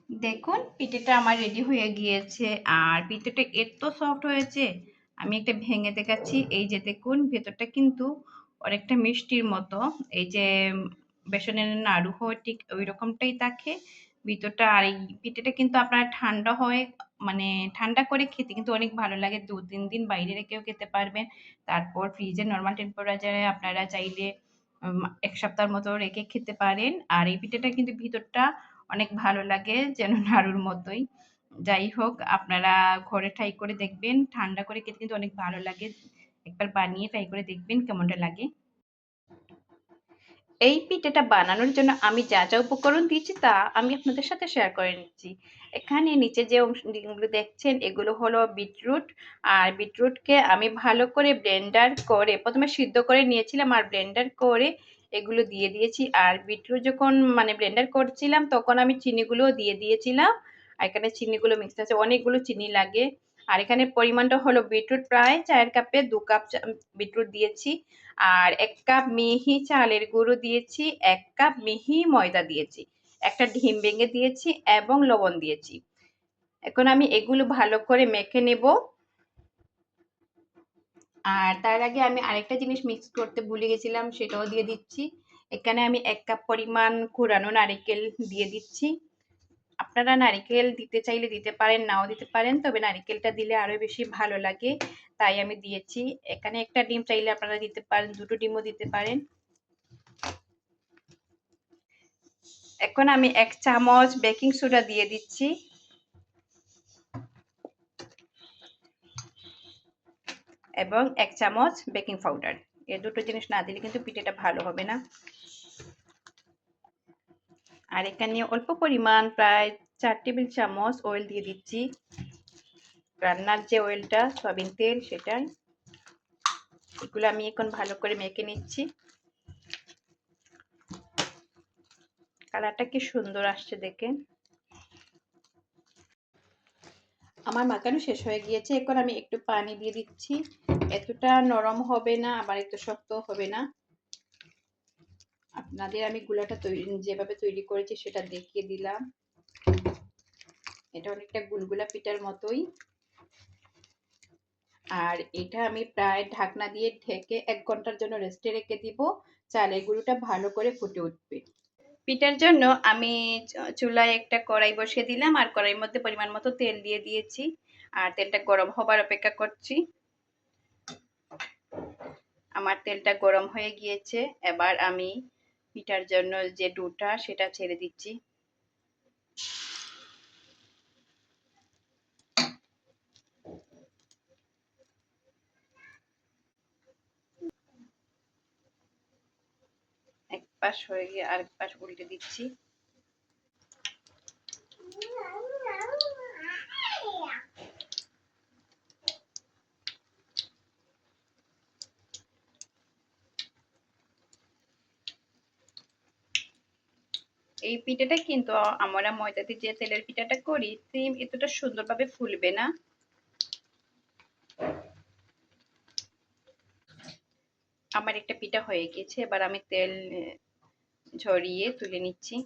দেখুন পিঠেটা আমার রেডি হয়ে গিয়েছে আর পিঠেটা এত সফট হয়েছে। আমি একটা ভেঙে দেখাচ্ছি। এই যে দেখুন ভেতরটা কিন্তু অনেকটা মিষ্টির মতো। এই যে বেসনের নাড়ু হয় ঠিক ওই রকমটাই থাকে ভিতরটা। আর এই পিঠেটা কিন্তু আপনার ঠান্ডা হয়, মানে ঠান্ডা করে খেতে কিন্তু অনেক ভালো লাগে। 2-3 দিন বাইরে রেখেও খেতে পারবেন। তারপর ফ্রিজে নরমাল টেম্পারেচারে আপনারা চাইলে ১ সপ্তাহের মতো রেখে খেতে পারেন। আর এই পিঠেটা কিন্তু ভিতরটা অনেক ভালো লাগে, যেন নাড়ুর মতোই। যাই হোক, আপনারা ঘরে ট্রাই করে দেখবেন। ঠান্ডা করে খেতে কিন্তু অনেক ভালো লাগে। একবার বানিয়ে ট্রাই করে দেখবেন কেমনটা লাগে। এই পিঠাটা বানানোর জন্য আমি যা যা উপকরণ দিয়েছি তা আমি আপনাদের সাথে শেয়ার করে নিচ্ছি। এখানে নিচে যে অংশগুলো দেখছেন এগুলো হলো বিটরুট। আর বিটরুটকে আমি ভালো করে ব্লেন্ডার করে প্রথমে সিদ্ধ করে নিয়েছিলাম আর ব্লেন্ডার করে এগুলো দিয়ে দিয়েছি। আর বিটরুট যখন মানে ব্লেন্ডার করছিলাম তখন আমি চিনিগুলো দিয়ে দিয়েছিলাম। আর এখানে চিনিগুলো মিক্স আছে, অনেকগুলো চিনি লাগে। আর এখানে পরিমাণটা হলো বিটরুট প্রায় 4 কাপে 2 কাপ বিটরুট দিয়েছি। আর 1 কাপ মিহি চালের গুঁড়ো দিয়েছি, 1 কাপ মিহি ময়দা দিয়েছি, একটা ডিম ভেঙে দিয়েছি এবং লবণ দিয়েছি। এখন আমি এগুলো ভালো করে মেখে নেব। আর তার আগে আমি আরেকটা জিনিস মিক্স করতে ভুলে গেছিলাম, সেটাও দিয়ে দিচ্ছি। এখানে আমি 1 কাপ পরিমাণ কোরানো নারিকেল দিয়ে দিচ্ছি। আপনারা নারিকেল দিতে চাইলে দিতে পারেন, নাও দিতে পারেন, তবে নারিকেলটা দিলে আরো বেশি ভালো লাগে, তাই আমি দিয়েছি। এখানে একটা ডিম চাইলে আপনারা দিতে পারেন, 2টো ডিমও দিতে পারেন। এখন আমি 1 চামচ বেকিং সোডা দিয়ে দিচ্ছি এবং 1 চামচ বেকিং পাউডার। এই দুটো জিনিস না দিলে কিন্তু পিঠেটা ভালো হবে না। আর এখানে অল্প পরিমাণ প্রায় 4 টেবিল চামচ অয়েল দিয়ে দিচ্ছি, রান্নার যে অয়েলটা সয়াবিন তেল সেটাই। এগুলো আমি এখন ভালো করে মেখে নিচ্ছি। কালারটা কি সুন্দর আসছে দেখেন। আমার মাখানো শেষ হয়ে গিয়েছে। এখন আমি একটু পানি দিয়ে দিচ্ছি। এতটা নরম হবে না আবার একটু শক্ত হবে না। আপনাদের আমি গুলাটা যেভাবে তৈরি করেছি সেটা দেখিয়ে দিলাম। এটা অনেকটা গুলগুলা পিঠার মতোই। আর এটা আমি প্রায় ঢাকনা দিয়ে ঢেকে 1 ঘন্টার জন্য রেস্টে রেখে দিব। চালের গুঁড়োটা ভালো করে ফুটে উঠবে। পিঠার জন্য আমি চুলায় একটা কড়াই বসিয়ে দিলাম আর কড়াইয়ের মধ্যে পরিমাণ মতো তেল দিয়ে দিয়েছি। আর তেলটা গরম হবার অপেক্ষা করছি। আমার তেলটা গরম হয়ে গিয়েছে। এবার আমি পিঠার জন্য যে ডোটা সেটা ছেড়ে দিচ্ছি। এক পাশ হয়ে গিয়ে আরেক পাশ উল্টে দিচ্ছি। এই পিঠাটা কিন্তু আমরা ময়দা দিয়ে যে তেলের পিঠাটা করি সেম এতটা সুন্দরভাবে ফুলবে না। আমার একটা পিঠা হয়ে গেছে, এবার আমি তেল ঝরিয়ে তুলে নিচ্ছি।